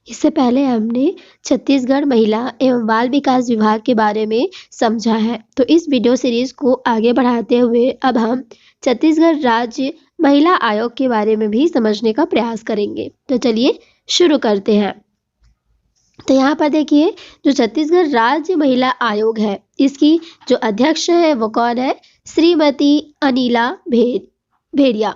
इससे पहले हमने छत्तीसगढ़ महिला एवं बाल विकास विभाग के बारे में समझा है। तो इस वीडियो सीरीज को आगे बढ़ाते हुए अब हम छत्तीसगढ़ राज्य महिला आयोग के बारे में भी समझने का प्रयास करेंगे। तो चलिए शुरू करते हैं। तो यहाँ पर देखिए, जो छत्तीसगढ़ राज्य महिला आयोग है, इसकी जो अध्यक्ष है वो कौन है? श्रीमती अनिला भेड़िया।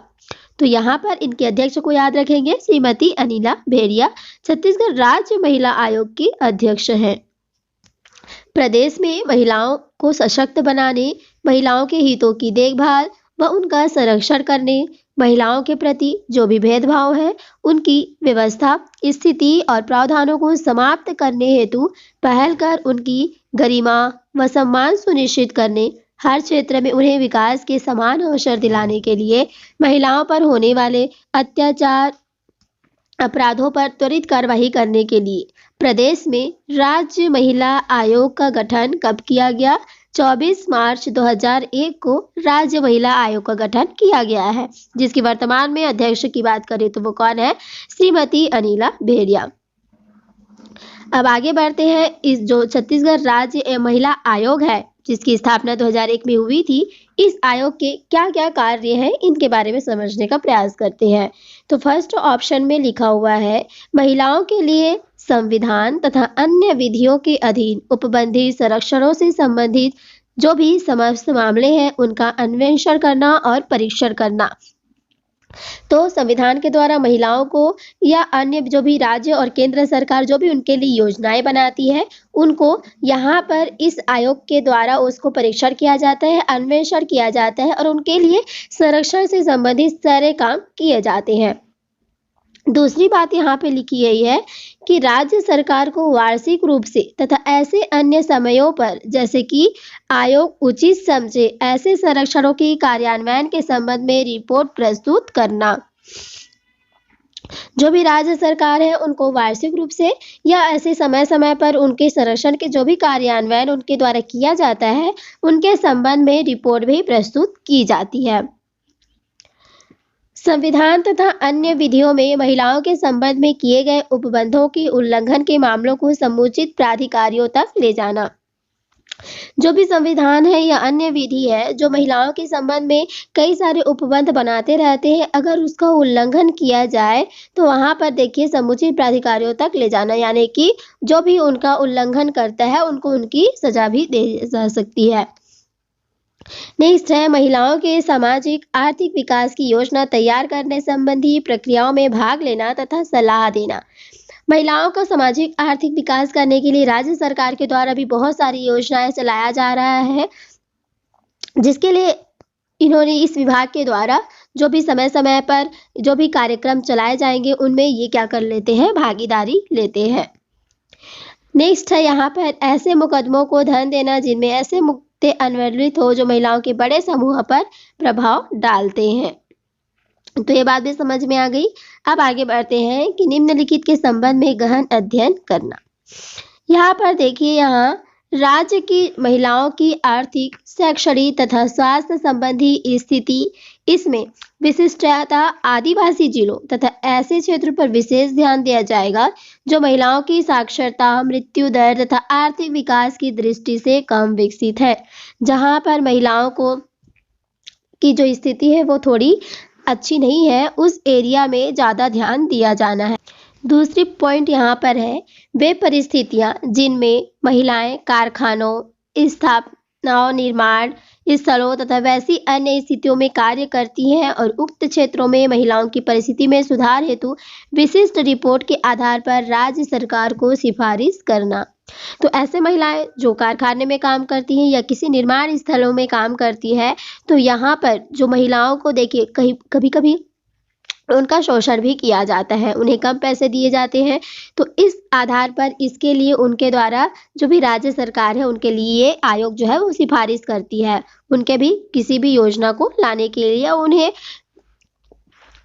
तो यहाँ पर इनके अध्यक्ष को याद रखेंगे, श्रीमती अनिला भेड़िया छत्तीसगढ़ राज्य महिला आयोग की अध्यक्ष हैं। प्रदेश में महिलाओं को सशक्त बनाने, महिलाओं के हितों की देखभाल व उनका संरक्षण करने, महिलाओं के प्रति जो भी भेदभाव है उनकी व्यवस्था, स्थिति और प्रावधानों को समाप्त करने हेतु पहल कर उनकी गरिमा व सम्मान सुनिश्चित करने, हर क्षेत्र में उन्हें विकास के समान अवसर दिलाने के लिए महिलाओं पर होने वाले अत्याचार अपराधों पर त्वरित कार्रवाई करने के लिए प्रदेश में राज्य महिला आयोग का गठन कब किया गया? 24 मार्च 2001 को राज्य महिला आयोग का गठन किया गया है, जिसकी वर्तमान में अध्यक्ष की बात करें तो वो कौन है? श्रीमती अनिला भेड़िया। अब आगे बढ़ते हैं। इस जो छत्तीसगढ़ राज्य महिला आयोग है, जिसकी स्थापना 2001 में हुई थी, इस आयोग के क्या क्या कार्य हैं इनके बारे में समझने का प्रयास करते हैं। तो फर्स्ट ऑप्शन में लिखा हुआ है, महिलाओं के लिए संविधान तथा अन्य विधियों के अधीन उपबंधित संरक्षणों से संबंधित जो भी समस्त मामले हैं उनका अन्वेषण करना और परीक्षण करना। तो संविधान के द्वारा महिलाओं को या अन्य जो भी राज्य और केंद्र सरकार जो भी उनके लिए योजनाएं बनाती है, उनको यहाँ पर इस आयोग के द्वारा उसको परीक्षण किया जाता है, अन्वेषण किया जाता है और उनके लिए संरक्षण से संबंधित सारे काम किए जाते हैं। दूसरी बात यहाँ पे लिखी गई है कि राज्य सरकार को वार्षिक रूप से तथा ऐसे अन्य समयों पर जैसे कि आयोग उचित समझे ऐसे संरक्षणों की कार्यान्वयन के संबंध में रिपोर्ट प्रस्तुत करना। जो भी राज्य सरकार है उनको वार्षिक रूप से या ऐसे समय समय पर उनके संरक्षण के जो भी कार्यान्वयन उनके द्वारा किया जाता है उनके संबंध में रिपोर्ट भी प्रस्तुत की जाती है। संविधान तथा अन्य विधियों में महिलाओं के संबंध में किए गए उपबंधों के उल्लंघन के मामलों को समुचित प्राधिकारियों तक ले जाना। जो भी संविधान है या अन्य विधि है जो महिलाओं के संबंध में कई सारे उपबंध बनाते रहते हैं, अगर उसका उल्लंघन किया जाए तो वहां पर देखिए समुचित प्राधिकारियों तक ले जाना, यानी कि जो भी उनका उल्लंघन करता है उनको उनकी सजा भी दी जा सकती है। नेक्स्ट है, महिलाओं के सामाजिक आर्थिक विकास की योजना तैयार करने संबंधी प्रक्रियाओं में भाग लेना तथा सलाह देना। महिलाओं का सामाजिक आर्थिक विकास करने के लिए राज्य सरकार के द्वारा भी बहुत सारी योजनाएं चलाया जा रहा है, जिसके लिए इन्होंने इस विभाग के द्वारा जो भी समय समय पर जो भी कार्यक्रम चलाए जाएंगे उनमें ये क्या कर लेते हैं? भागीदारी लेते हैं। नेक्स्ट है यहाँ पर ऐसे मुकदमों को धन देना जिनमें ऐसे मुद्दे अन्वलित हो जो महिलाओं के बड़े समूह पर प्रभाव डालते हैं। तो ये बात भी समझ में आ गई। अब आगे बढ़ते हैं कि निम्नलिखित के संबंध में गहन अध्ययन करना। यहाँ पर देखिए, यहाँ राज्य की महिलाओं की आर्थिक, शैक्षणिक तथा स्वास्थ्य संबंधी स्थिति, इसमें विशिष्टता आदिवासी जिलों तथा ऐसे क्षेत्रों पर विशेष ध्यान दिया जाएगा जो महिलाओं की साक्षरता, मृत्यु दर तथा आर्थिक विकास की दृष्टि से कम विकसित है, जहां पर महिलाओं को की जो स्थिति है वो थोड़ी अच्छी नहीं है, उस एरिया में ज़्यादा ध्यान दिया जाना है। दूसरी पॉइंट यहाँ पर है, वे परिस्थितियाँ जिनमें महिलाएं कारखानों, स्थापनाओं, निर्माण स्थलों तथा वैसी अन्य स्थितियों में कार्य करती हैं और उक्त क्षेत्रों में महिलाओं की परिस्थिति में सुधार हेतु विशिष्ट रिपोर्ट के आधार पर राज्य सरकार को सिफारिश करना। तो ऐसे महिलाएं जो कारखाने में काम करती हैं या किसी निर्माण स्थलों में काम करती है, तो यहाँ पर जो महिलाओं को देखिए कभी कभी उनका शोषण भी किया जाता है, उन्हें कम पैसे दिए जाते हैं। तो इस आधार पर इसके लिए उनके द्वारा जो भी राज्य सरकार है उनके लिए आयोग जो है वो सिफारिश करती है, उनके भी किसी भी योजना को लाने के लिए, उन्हें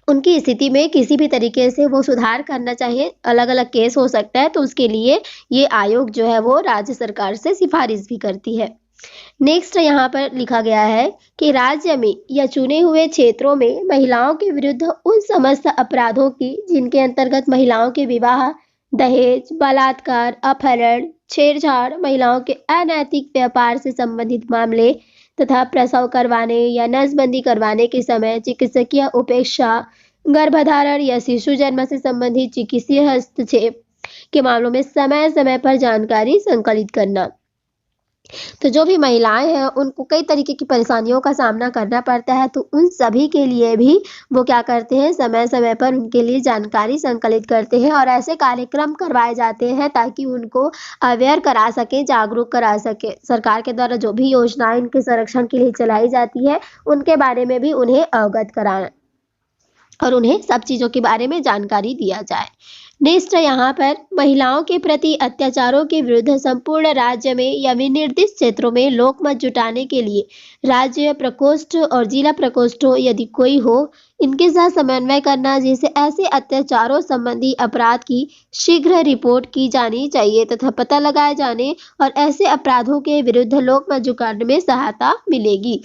उनकी स्थिति में किसी भी तरीके से वो सुधार करना चाहिए, अलग अलग केस हो सकता है, तो उसके लिए ये आयोग जो है वो राज्य सरकार से सिफारिश भी करती है। नेक्स्ट यहाँ पर लिखा गया है कि राज्य में या चुने हुए क्षेत्रों में महिलाओं के विरुद्ध उन समस्त अपराधों की जिनके अंतर्गत महिलाओं के विवाह दहेज, बलात्कार, अपहरण, छेड़छाड़, महिलाओं के अनैतिक व्यापार से संबंधित मामले तथा प्रसव करवाने या नसबंदी करवाने के समय चिकित्सकीय उपेक्षा, गर्भधारण या शिशु जन्म से संबंधित चिकित्सीय हस्तक्षेप के मामलों में समय समय पर जानकारी संकलित करना। तो जो भी महिलाएं हैं उनको कई तरीके की परेशानियों का सामना करना पड़ता है, तो उन सभी के लिए भी वो क्या करते हैं, समय समय पर उनके लिए जानकारी संकलित करते हैं और ऐसे कार्यक्रम करवाए जाते हैं ताकि उनको अवेयर करा सके, जागरूक करा सके। सरकार के द्वारा जो भी योजनाएं इनके संरक्षण के लिए चलाई जाती है उनके बारे में भी उन्हें अवगत कराना और उन्हें सब चीज़ों के बारे में जानकारी दिया जाए। नेक्स्ट यहाँ पर महिलाओं के प्रति अत्याचारों के विरुद्ध संपूर्ण राज्य में या विनिर्दिष्ट क्षेत्रों में लोकमत जुटाने के लिए राज्य प्रकोष्ठ और जिला प्रकोष्ठों यदि कोई हो, इनके साथ समन्वय करना, जिससे ऐसे अत्याचारों संबंधी अपराध की शीघ्र रिपोर्ट की जानी चाहिए तथा पता लगाए जाने और ऐसे अपराधों के विरुद्ध लोकमत जुटाने में सहायता मिलेगी।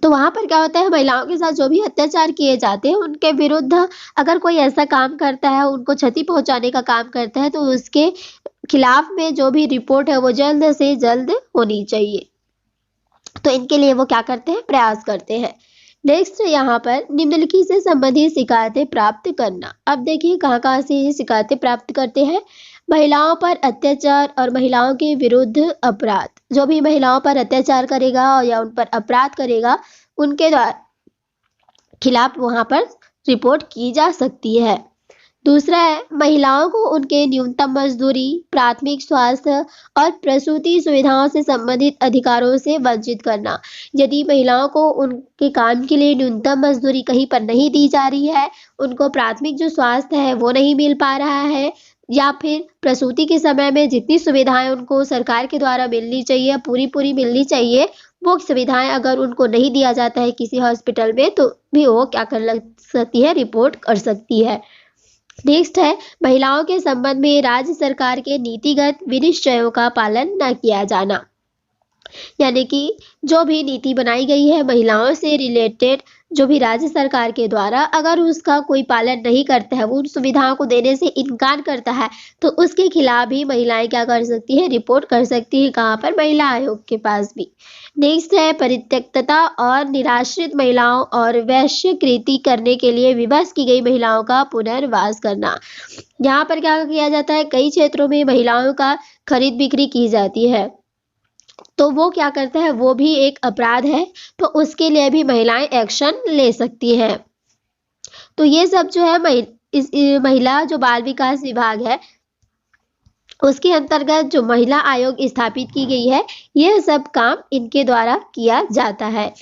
तो वहाँ पर क्या होता है, महिलाओं के साथ जो भी अत्याचार किए जाते हैं उनके विरुद्ध अगर कोई ऐसा काम करता है, उनको क्षति पहुंचाने का काम करता है, तो उसके खिलाफ में जो भी रिपोर्ट है वो जल्द से जल्द होनी चाहिए। तो इनके लिए वो क्या करते हैं, प्रयास करते हैं। नेक्स्ट यहाँ पर निम्नलिखित से संबंधित शिकायतें प्राप्त करना। अब देखिए कहाँ कहाँ से ये शिकायतें प्राप्त करते हैं। महिलाओं पर अत्याचार और महिलाओं के विरुद्ध अपराध, जो भी महिलाओं पर अत्याचार करेगा या उन पर अपराध करेगा उनके खिलाफ वहां पर रिपोर्ट की जा सकती है। दूसरा है महिलाओं को उनके न्यूनतम मजदूरी, प्राथमिक स्वास्थ्य और प्रसूति सुविधाओं से संबंधित अधिकारों से वंचित करना। यदि महिलाओं को उनके काम के लिए न्यूनतम मजदूरी कहीं पर नहीं दी जा रही है, उनको प्राथमिक जो स्वास्थ्य है वो नहीं मिल पा रहा है, या फिर प्रसूति के समय में जितनी सुविधाएं उनको सरकार के द्वारा मिलनी चाहिए, पूरी मिलनी चाहिए, वो सुविधाएं अगर उनको नहीं दिया जाता है किसी हॉस्पिटल में, तो भी वो क्या कर सकती है, रिपोर्ट कर सकती है। नेक्स्ट है महिलाओं के संबंध में राज्य सरकार के नीतिगत विनिश्चयों का पालन न किया जाना। यानी कि जो भी नीति बनाई गई है महिलाओं से रिलेटेड, जो भी राज्य सरकार के द्वारा, अगर उसका कोई पालन नहीं करता है, वो उन सुविधाओं को देने से इनकार करता है, तो उसके खिलाफ भी महिलाएं क्या कर सकती है, रिपोर्ट कर सकती है। कहाँ पर, महिला आयोग के पास भी। नेक्स्ट है परित्यक्तता और निराश्रित महिलाओं और वैश्यकृति करने के लिए विवश की गई महिलाओं का पुनर्वास करना। यहाँ पर क्या किया जाता है, कई क्षेत्रों में महिलाओं का खरीद बिक्री की जाती है, तो वो क्या करता है, वो भी एक अपराध है, तो उसके लिए भी महिलाएं एक्शन ले सकती हैं। तो ये सब जो है महिला जो बाल विकास विभाग है उसके अंतर्गत जो महिला आयोग स्थापित की गई है, यह सब काम इनके द्वारा किया जाता है।